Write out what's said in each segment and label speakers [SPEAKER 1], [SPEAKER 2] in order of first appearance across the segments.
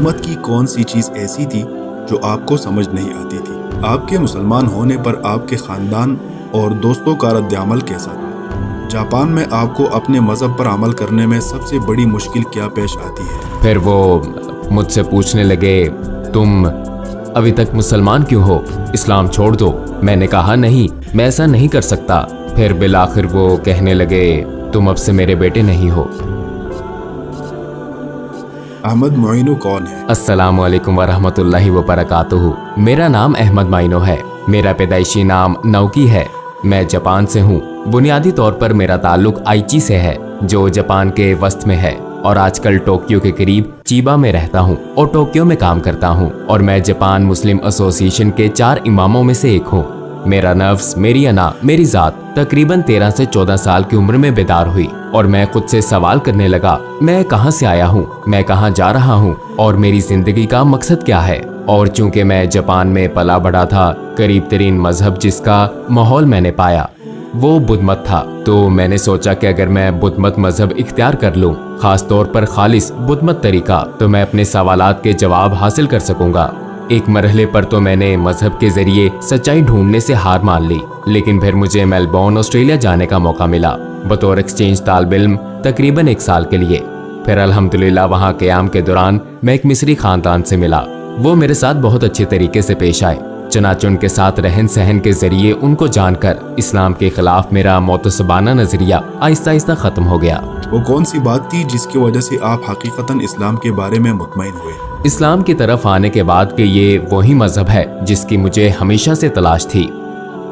[SPEAKER 1] حکومت کی کون سی چیز ایسی تھی جو آپ کو سمجھ نہیں آتی تھی؟ آپ کے مسلمان ہونے پر آپ کے خاندان اور دوستوں کا رد عمل کیسا تھا؟ جاپان میں آپ کو اپنے مذہب پر عمل کرنے میں سب سے بڑی مشکل کیا پیش آتی ہے؟
[SPEAKER 2] پھر وہ مجھ سے پوچھنے لگے تم ابھی تک مسلمان کیوں ہو؟ اسلام چھوڑ دو۔ میں نے کہا نہیں، میں ایسا نہیں کر سکتا۔ پھر بالآخر وہ کہنے لگے تم اب سے میرے بیٹے نہیں ہو۔
[SPEAKER 1] احمد معینو کون ہے؟
[SPEAKER 2] السلام علیکم ورحمۃ اللہ وبرکاتہ۔ میرا نام احمد معینو ہے۔ میرا پیدائشی نام ناؤکی ہے۔ میں جاپان سے ہوں۔ بنیادی طور پر میرا تعلق آئیچی سے ہے جو جاپان کے وسط میں ہے، اور آج کل ٹوکیو کے قریب چیبا میں رہتا ہوں اور ٹوکیو میں کام کرتا ہوں، اور میں جاپان مسلم ایسوسی ایشن کے 4 اماموں میں سے ایک ہوں۔ میرا نفس، میری انا، میری ذات تقریباً 13 سے 14 سال کی عمر میں بیدار ہوئی، اور میں خود سے سوال کرنے لگا میں کہاں سے آیا ہوں، میں کہاں جا رہا ہوں، اور میری زندگی کا مقصد کیا ہے۔ اور چونکہ میں جاپان میں پلا بڑھا تھا، قریب ترین مذہب جس کا ماحول میں نے پایا وہ بدھ مت تھا، تو میں نے سوچا کہ اگر میں بدھ مت مذہب اختیار کر لوں، خاص طور پر خالص بدھ مت طریقہ، تو میں اپنے سوالات کے جواب حاصل کر سکوں گا۔ ایک مرحلے پر تو میں نے مذہب کے ذریعے سچائی ڈھونڈنے سے ہار مان لی، لیکن پھر مجھے میلبورن آسٹریلیا جانے کا موقع ملا بطور ایکسچینج طالب علم تقریباً 1 سال کے لیے۔ پھر الحمدللہ وہاں قیام کے دوران میں ایک مصری خاندان سے ملا۔ وہ میرے ساتھ بہت اچھے طریقے سے پیش آئے، چنانچہ ان کے ساتھ رہن سہن کے ذریعے ان کو جان کر اسلام کے خلاف میرا معتصبانہ نظریہ آہستہ آہستہ ختم ہو گیا۔
[SPEAKER 1] وہ کون سی بات تھی جس کی وجہ سے آپ حقیقتاً اسلام کے بارے میں مطمئن ہوئے؟
[SPEAKER 2] اسلام کی طرف آنے کے بعد کہ یہ وہی مذہب ہے جس کی مجھے ہمیشہ سے تلاش تھی۔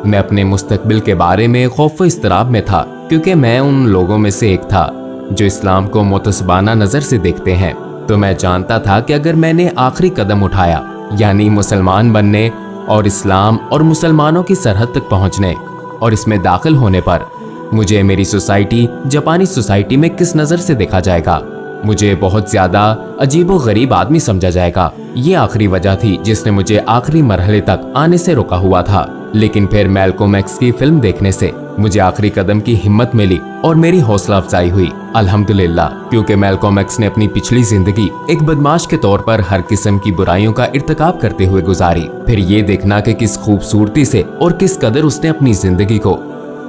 [SPEAKER 2] میں اپنے مستقبل کے بارے میں خوف و اضطراب میں تھا، کیونکہ میں ان لوگوں میں سے ایک تھا جو اسلام کو معتصبانہ نظر سے دیکھتے ہیں۔ تو میں جانتا تھا کہ اگر میں نے آخری قدم اٹھایا، یعنی مسلمان بننے اور اسلام اور مسلمانوں کی سرحد تک پہنچنے اور اس میں داخل ہونے پر، مجھے میری سوسائٹی جاپانی سوسائٹی میں کس نظر سے دیکھا جائے گا، مجھے بہت زیادہ عجیب و غریب آدمی سمجھا جائے گا۔ یہ آخری وجہ تھی جس نے مجھے آخری مرحلے تک آنے سے روکا ہوا تھا۔ لیکن پھر میلکوم ایکس کی فلم دیکھنے سے مجھے آخری قدم کی ہمت ملی اور میری حوصلہ افزائی ہوئی، الحمدللہ، کیونکہ میلکوم ایکس نے اپنی پچھلی زندگی ایک بدماش کے طور پر ہر قسم کی برائیوں کا ارتکاب کرتے ہوئے گزاری۔ پھر یہ دیکھنا کہ کس خوبصورتی سے اور کس قدر اس نے اپنی زندگی کو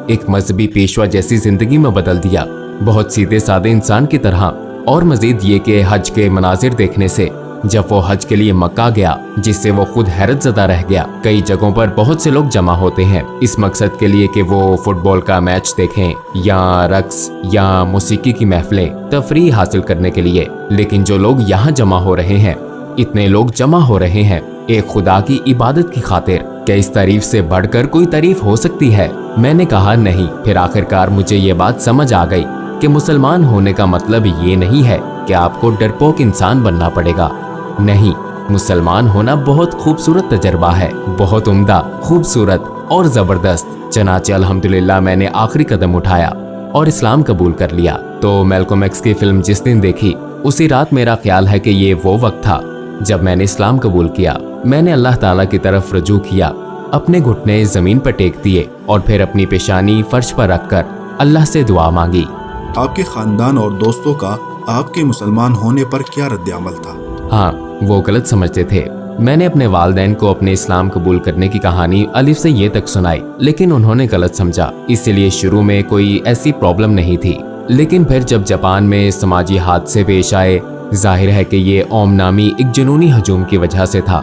[SPEAKER 2] ایک مذہبی پیشوا جیسی زندگی میں بدل دیا، بہت سیدھے سادے انسان کی طرح۔ اور مزید یہ کہ حج کے مناظر دیکھنے سے جب وہ حج کے لیے مکہ گیا، جس سے وہ خود حیرت زدہ رہ گیا۔ کئی جگہوں پر بہت سے لوگ جمع ہوتے ہیں اس مقصد کے لیے کہ وہ فٹ بال کا میچ دیکھیں یا رقص یا موسیقی کی محفلیں، تفریح حاصل کرنے کے لیے، لیکن جو لوگ یہاں جمع ہو رہے ہیں، اتنے لوگ جمع ہو رہے ہیں ایک خدا کی عبادت کی خاطر۔ کیا اس تعریف سے بڑھ کر کوئی تعریف ہو سکتی ہے؟ میں نے کہا نہیں۔ پھر آخرکار مجھے یہ بات سمجھ آ گئی کہ مسلمان ہونے کا مطلب یہ نہیں ہے کہ آپ کو ڈرپوک انسان بننا پڑے گا۔ نہیں، مسلمان ہونا بہت خوبصورت تجربہ ہے، بہت عمدہ، خوبصورت اور زبردست۔ چنانچہ الحمدللہ میں نے آخری قدم اٹھایا اور اسلام قبول کر لیا۔ تو میلکوم ایکس کی فلم جس دن دیکھی، اسی رات میرا خیال ہے کہ یہ وہ وقت تھا جب میں نے اسلام قبول کیا۔ میں نے اللہ تعالیٰ کی طرف رجوع کیا، اپنے گھٹنے زمین پر ٹیک دیے اور پھر اپنی پیشانی فرش پر رکھ کر اللہ سے دعا مانگی۔
[SPEAKER 1] آپ کے خاندان اور دوستوں کا آپ کے مسلمان ہونے پر کیا رد عمل تھا؟
[SPEAKER 2] ہاں، وہ غلط سمجھتے تھے۔ میں نے اپنے والدین کو اپنے اسلام قبول کرنے کی کہانی الف سے یہ تک سنائی، لیکن انہوں نے غلط سمجھا، اسی لیے شروع میں کوئی ایسی پرابلم نہیں تھی۔ لیکن پھر جب جاپان میں سماجی حادثے پیش آئے، ظاہر ہے کہ یہ اوم نامی ایک جنونی ہجوم کی وجہ سے تھا،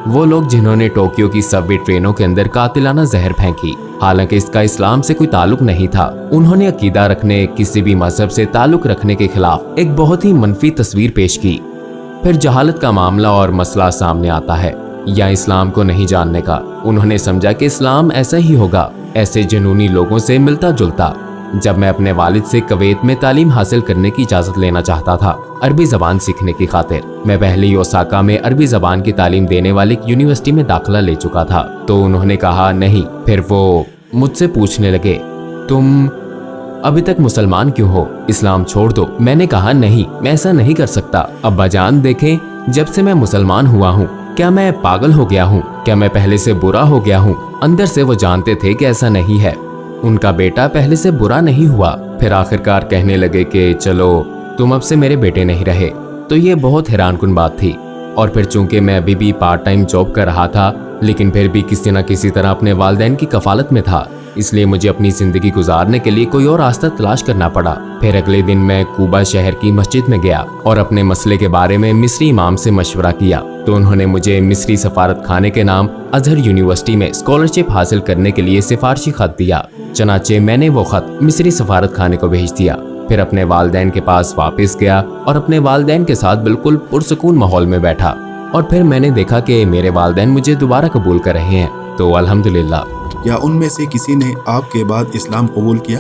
[SPEAKER 2] وہ لوگ جنہوں نے ٹوکیو کی سب وے ٹرینوں کے اندر قاتلانہ زہر پھینکی، حالانکہ اس کا اسلام سے کوئی تعلق نہیں تھا۔ انہوں نے عقیدہ رکھنے، کسی بھی مذہب سے تعلق رکھنے کے خلاف ایک بہت ہی منفی تصویر پیش کی۔ پھر جہالت کا معاملہ اور مسئلہ سامنے آتا ہے، یا اسلام کو نہیں جاننے کا۔ انہوں نے سمجھا کہ اسلام ایسا ہی ہوگا، ایسے جنونی لوگوں سے ملتا جلتا۔ جب میں اپنے والد سے کویت میں تعلیم حاصل کرنے کی اجازت لینا چاہتا تھا عربی زبان سیکھنے کی خاطر، میں پہلے ہی اوساکا میں عربی زبان کی تعلیم دینے والی ایک یونیورسٹی میں داخلہ لے چکا تھا، تو انہوں نے کہا نہیں۔ پھر وہ مجھ سے پوچھنے لگے تم ابھی تک مسلمان کیوں ہو؟ اسلام چھوڑ دو۔ میں نے کہا نہیں، میں ایسا نہیں کر سکتا۔ ابا جان دیکھیں، جب سے میں مسلمان ہوا ہوں، کیا میں پاگل ہو گیا ہوں؟ کیا میں پہلے سے برا ہو گیا ہوں؟ اندر سے وہ جانتے تھے کہ ایسا نہیں ہے، ان کا بیٹا پہلے سے برا نہیں ہوا۔ پھر آخرکار کہنے لگے کہ چلو تم اب سے میرے بیٹے نہیں رہے، तो ये बहुत हैरानकुन बात थी। और फिर चूंकि मैं अभी भी पार्ट टाइम जॉब कर रहा था, लेकिन फिर भी किसी न किसी तरह अपने वालिदैन की कफालत में था, इसलिए मुझे अपनी जिंदगी गुजारने के लिए कोई और रास्ता तलाश करना पड़ा। फिर अगले दिन मैं कूबा शहर की मस्जिद में गया और अपने मसले के बारे में मिस्री इमाम से मशवरा किया। तो उन्होंने मुझे मिस्री सफारत खाने के नाम अजहर यूनिवर्सिटी में स्कॉलरशिप हासिल करने के लिए सिफारशी खत दिया। चनाचे मैंने वो खत मिस्री सफारत खाने को भेज दिया। फिर अपने वालिदैन के पास वापस गया और अपने वालिदैन के साथ बिल्कुल पुरसुकून माहौल में बैठा। और फिर मैंने देखा कि मेरे वालिदैन मुझे दोबारा कबूल कर रहे हैं, तो अल्हम्दुलिल्लाह।
[SPEAKER 1] क्या उनमें से किसी ने आपके बाद इस्लाम कबूल किया?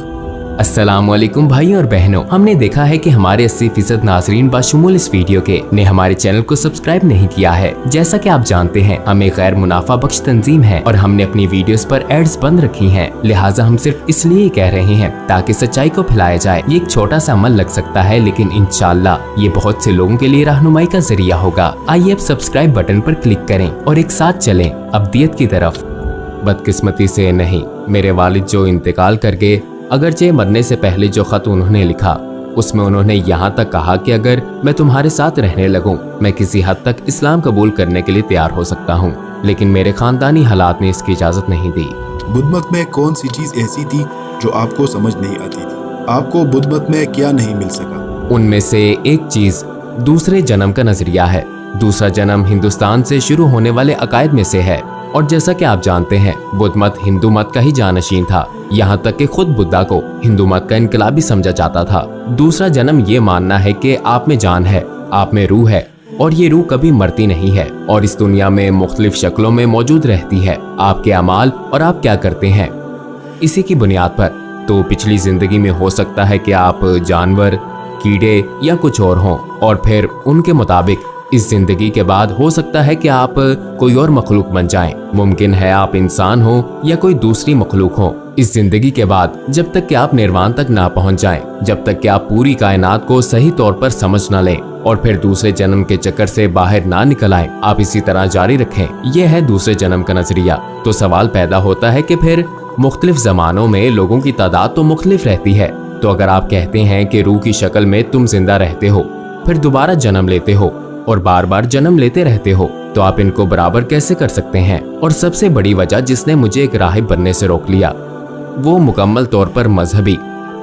[SPEAKER 2] अस्सलामुअलैकुम भाइयों और बहनों, हमने देखा है कि हमारे 80% नाज़रीन बशमूल इस वीडियो के ने हमारे चैनल को सब्सक्राइब नहीं किया है। जैसा कि आप जानते हैं, हम एक गैर मुनाफा बख्श तंजीम है और हमने अपनी वीडियोस पर एड्स बंद रखी हैं। लिहाजा हम सिर्फ इसलिए कह रहे हैं ताकि सच्चाई को फैलाया जाए। ये एक छोटा सा अमल लग सकता है, लेकिन इंशाअल्लाह ये बहुत से लोगों के लिए रहनुमाई का जरिया होगा। आइए अब सब्सक्राइब बटन पर क्लिक करें और एक साथ चलें अब्दियत की तरफ। बदकिस्मती से नहीं, मेरे वालिद जो इंतकाल कर गए, अगरचे मरने से पहले जो खत उन्होंने लिखा उसमें उन्होंने यहाँ तक कहा कि अगर मैं तुम्हारे साथ रहने लगूं, मैं किसी हद तक इस्लाम कबूल करने के लिए तैयार हो सकता हूँ, लेकिन मेरे खानदानी हालात ने इसकी इजाज़त नहीं दी।
[SPEAKER 1] बुद्ध मत में कौन सी चीज़ ऐसी थी जो आपको समझ नहीं आती थी? आपको बुद्ध मत में क्या नहीं मिल सका?
[SPEAKER 2] उनमें से एक चीज़ दूसरे जन्म का नजरिया है। दूसरा जन्म हिंदुस्तान से शुरू होने वाले अकायद में से है, और जैसा कि आप जानते हैं बुद्ध मत हिंदू मत का ही जानशीन था। यहाँ तक कि खुद बुद्धा को हिंदू मत का इनकलाबी समझा जाता था। दूसरा जन्म ये मानना है कि आप में जान है, आप में रूह है, और ये रूह कभी मरती नहीं है और इस दुनिया में मुख्तलिफ शक्लों में मौजूद रहती है। आपके अमाल और आप क्या करते हैं, इसी की बुनियाद पर। तो पिछली जिंदगी में हो सकता है कि आप जानवर, कीड़े या कुछ और हों, और फिर उनके मुताबिक इस जिंदगी के बाद हो सकता है कि आप कोई और मखलूक बन जाएं। मुमकिन है आप इंसान हो या कोई दूसरी मखलूक हो। इस जिंदगी के बाद जब तक कि आप निर्वाण तक ना पहुंच जाएं, जब तक कि आप पूरी कायनात को सही तौर पर समझ ना लें और फिर दूसरे जन्म के चक्कर से बाहर ना निकल आएं, आप इसी तरह जारी रखें। यह है दूसरे जन्म का नजरिया। तो सवाल पैदा होता है कि फिर मुख्तलिफ जमानों में लोगों की तादाद तो मुख्तलिफ रहती है, तो अगर आप कहते हैं कि रूह की शक्ल में तुम जिंदा रहते हो, फिर दोबारा जन्म लेते हो और बार बार जन्म लेते रहते हो, तो आप इनको बराबर कैसे कर सकते हैं? और सबसे बड़ी वजह जिसने मुझे एक राहिब बनने से रोक लिया, वो मुकम्मल तौर पर मजहबी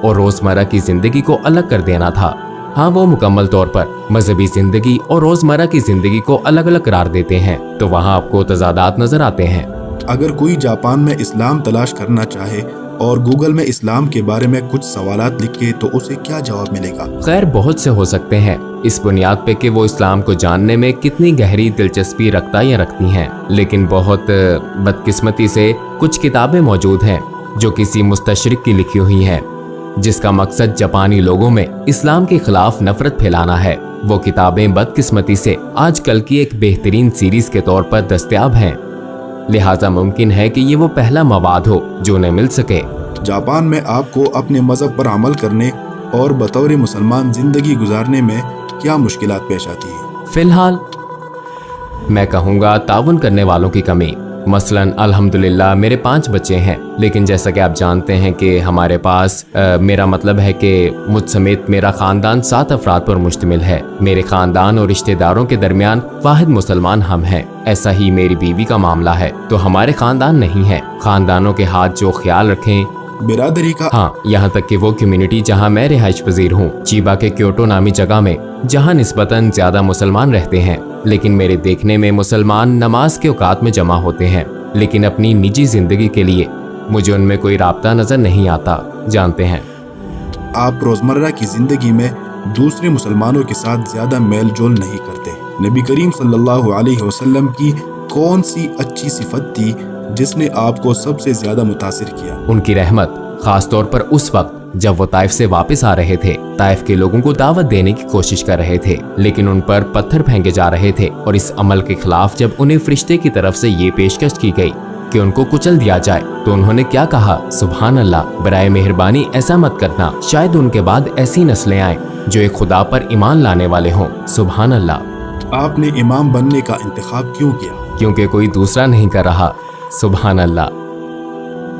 [SPEAKER 2] और रोजमर्रा की जिंदगी को अलग कर देना था। हाँ, वो मुकम्मल तौर पर मजहबी जिंदगी और रोजमर्रा की जिंदगी को अलग अलग करार देते हैं, तो वहाँ आपको तजादात नजर आते हैं।
[SPEAKER 1] अगर कोई जापान में इस्लाम तलाश करना चाहे और गूगल में इस्लाम के बारे में कुछ सवालात लिखे, तो उसे क्या जवाब मिलेगा?
[SPEAKER 2] खैर, बहुत से हो सकते हैं, इस बुनियाद पे कि वो इस्लाम को जानने में कितनी गहरी दिलचस्पी रखता या रखती हैं। लेकिन बहुत बदकिस्मती से कुछ किताबें मौजूद हैं जो किसी मुस्तशरिक की लिखी हुई हैं, जिसका मकसद जापानी लोगों में इस्लाम के खिलाफ नफरत फैलाना है। वो किताबें बदकिस्मती से आजकल की एक बेहतरीन सीरीज के तौर पर दस्तयाब हैं, लिहाजा मुमकिन है कि ये वो पहला मवाद हो जो उन्हें मिल सके।
[SPEAKER 1] जापान में आपको अपने मजहब पर अमल करने और बतौर मुसलमान जिंदगी गुजारने में क्या मुश्किलात पेश आती हैं?
[SPEAKER 2] फिलहाल मैं कहूँगा ताउन करने वालों की कमी। मसलन अल्हम्दुलिल्लाह मेरे 5 बच्चे हैं, लेकिन जैसा कि आप जानते हैं कि हमारे पास मेरा मतलब है कि मुझ समेत मेरा खानदान 7 अफराद पर मुश्तमिल है। मेरे खानदान और रिश्तेदारों के दरमियान वाहिद मुसलमान हम हैं। ऐसा ही मेरी बीवी का मामला है, तो हमारे खानदान नहीं है। खानदानों के हाथ जो ख्याल रखें
[SPEAKER 1] बिरादरी का।
[SPEAKER 2] हाँ, यहाँ तक कि वो कम्युनिटी जहाँ मैं रिहाइश पजीर हूँ, चिबा के क्योटो नामी जगह में, जहाँ निस्बतन ज्यादा मुसलमान रहते हैं, लेकिन मेरे देखने में मुसलमान नमाज के औकात में जमा होते हैं, लेकिन अपनी निजी जिंदगी के लिए मुझे उनमें कोई राब्ता नजर नहीं आता। जानते हैं,
[SPEAKER 1] आप रोजमर्रा की जिंदगी में दूसरे मुसलमानों के साथ ज्यादा मेल जोल नहीं करते। नबी करीम सल्लल्लाहु अलैहि वसल्लम की कौन सी अच्छी सिफत थी जिसने आपको सबसे ज्यादा मुतासिर किया?
[SPEAKER 2] उनकी रहमत, खास तौर पर उस वक्त जब वो ताइफ से वापस आ रहे थे। ताइफ के लोगों को दावत देने की कोशिश कर रहे थे, लेकिन उन पर पत्थर फेंके जा रहे थे, और इस अमल के खिलाफ जब उन्हें फरिश्ते की तरफ से ये पेशकश की गई कि उनको कुचल दिया जाए, तो उन्होंने क्या कहा? सुभान अल्लाह, बराए मेहरबानी ऐसा मत करना, शायद उनके बाद ऐसी नस्लें आए जो एक खुदा पर ईमान लाने वाले हों। सुभान अल्लाह।
[SPEAKER 1] आपने इमाम बनने का इंतखाब क्यों किया?
[SPEAKER 2] क्योंकि कोई दूसरा नहीं कर रहा। सुभान अल्लाह।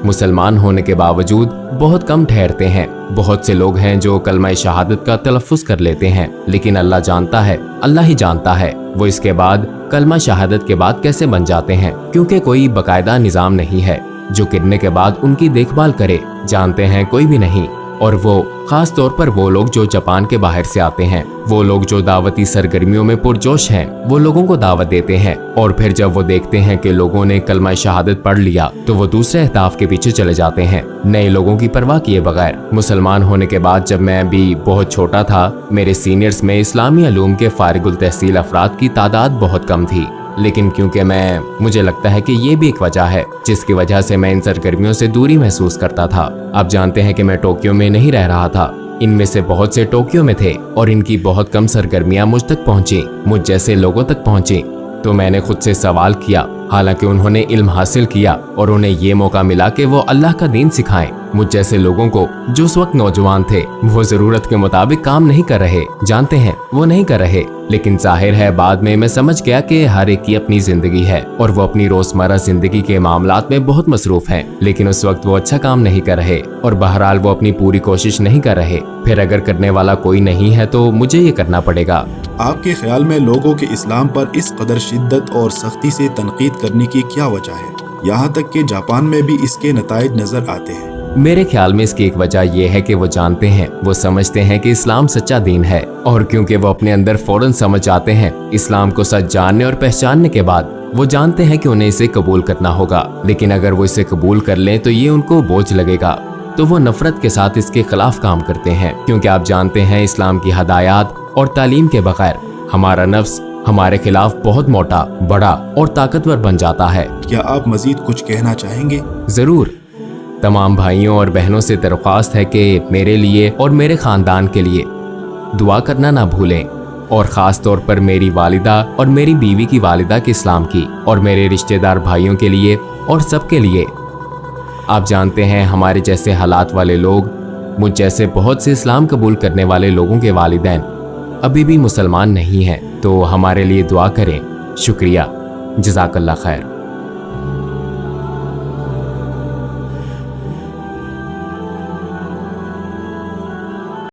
[SPEAKER 2] मुसलमान होने के बावजूद बहुत कम ठहरते हैं। बहुत से लोग हैं जो कलमा शहादत का तलफ्फुज कर लेते हैं, लेकिन अल्लाह जानता है, अल्लाह ही जानता है वो इसके बाद कलमा शहादत के बाद कैसे बन जाते हैं, क्योंकि कोई बकायदा निज़ाम नहीं है जो गिरने के बाद उनकी देखभाल करे। जानते हैं कोई भी नहीं। और वो खास तौर पर वो लोग जो जापान के बाहर से आते हैं, वो लोग जो दावती सरगर्मियों में पुरजोश हैं, वो लोगों को दावत देते हैं और फिर जब वो देखते हैं कि लोगों ने कलमा शहादत पढ़ लिया तो वो दूसरे अहदाफ के पीछे चले जाते हैं, नए लोगों की परवाह किए बगैर। मुसलमान होने के बाद जब मैं भी बहुत छोटा था, मेरे सीनियर्स में इस्लामी अलूम के फारिगुल तहसील अफराद की तादाद बहुत कम थी, लेकिन क्योंकि मुझे लगता है कि ये भी एक वजह है जिसकी वजह से मैं इन सरगर्मियों से दूरी महसूस करता था। आप जानते हैं कि मैं टोक्यो में नहीं रह रहा था, इनमें से बहुत से टोक्यो में थे और इनकी बहुत कम सरगर्मियां मुझ तक पहुंची, मुझ जैसे लोगों तक पहुंची। तो मैंने खुद से सवाल किया, हालांकि उन्होंने इल्म हासिल किया और उन्हें ये मौका मिला कि वो अल्लाह का दीन सिखाएं, मुझ जैसे लोगों को जो उस वक्त नौजवान थे, वो जरूरत के मुताबिक काम नहीं कर रहे, जानते हैं वो नहीं कर रहे। लेकिन जाहिर है बाद में मैं समझ गया कि हर एक की अपनी जिंदगी है और वो अपनी रोजमर्रा जिंदगी के मामलात में बहुत मसरूफ हैं, लेकिन उस वक्त वो अच्छा काम नहीं कर रहे और बहरहाल वो अपनी पूरी कोशिश नहीं कर रहे। फिर अगर करने वाला कोई नहीं है तो मुझे ये करना पड़ेगा।
[SPEAKER 1] आपके ख्याल में लोगों के इस्लाम पर इस कदर शिद्दत और सख्ती से तनकीद करने की क्या वजह है? यहाँ तक कि जापान में भी इसके नताइज नजर आते हैं।
[SPEAKER 2] मेरे ख्याल में इसकी एक वजह यह है कि वो जानते हैं, वो समझते हैं कि इस्लाम सच्चा दीन है और क्योंकि वो अपने अंदर फौरन समझ आते हैं इस्लाम को सच जानने और पहचानने के बाद, वो जानते हैं कि उन्हें इसे कबूल करना होगा। लेकिन अगर वो इसे कबूल कर लें तो ये उनको बोझ लगेगा, तो वो नफरत के साथ इसके खिलाफ काम करते हैं, क्योंकि आप जानते हैं इस्लाम की हदायत और तालीम के बगैर हमारा नफ्स हमारे खिलाफ बहुत मोटा, बड़ा और ताकतवर बन जाता है।
[SPEAKER 1] क्या आप मजीद कुछ कहना चाहेंगे?
[SPEAKER 2] जरूर। तमाम भाइयों और बहनों से दरख्वास्त है कि मेरे लिए और मेरे खानदान के लिए दुआ करना ना भूलें, और ख़ास तौर पर मेरी वालिदा और मेरी बीवी की वालिदा के इस्लाम की, और मेरे रिश्तेदार भाइयों के लिए और सबके लिए। आप जानते हैं हमारे जैसे हालात वाले लोग, मुझ जैसे बहुत से इस्लाम कबूल करने वाले लोगों के वालिदैन अभी भी मुसलमान नहीं हैं, तो हमारे लिए दुआ करें। शुक्रिया। जज़ाकल्लाह खैर।